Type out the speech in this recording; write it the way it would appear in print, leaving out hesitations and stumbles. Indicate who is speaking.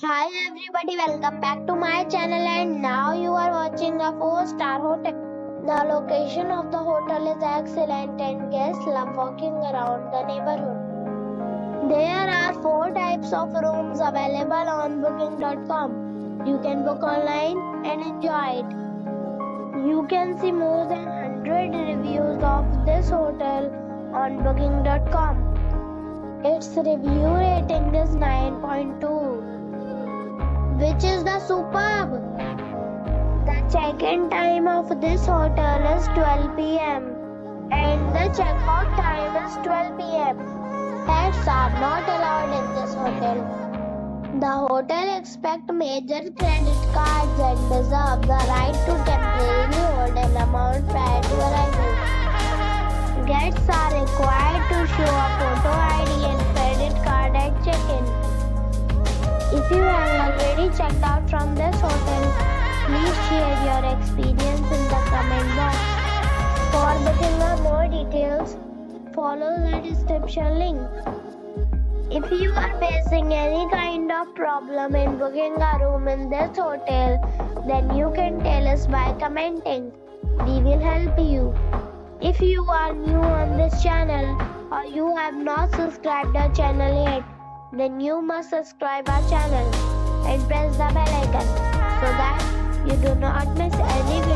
Speaker 1: Hi everybody, welcome back to my channel and now you are watching a 4-star hotel. The location of the hotel is excellent and guests love walking around the neighborhood. There are 4 types of rooms available on booking.com. You can book online and enjoy it. You can see more than 100 reviews of this hotel on booking.com. Its review rating is 9.2. which is the superb. The check-in time of this hotel is 12 p.m. and the check-out time is 12 p.m. Pets are not allowed in this hotel. The hotel expects major credit cards and reserves the right to temporarily hold an amount prior to arrival. Guests are required to show a photo ID and credit card at check-in. If you have already checked out from this hotel, please share your experience in the comment box. For booking or more details, follow the description link. If you are facing any kind of problem in booking a room in this hotel, then you can tell us by commenting. We will help you. If you are new on this channel or you have not subscribed our channel yet, then you must subscribe our channel and press the bell icon so that you do not miss any video.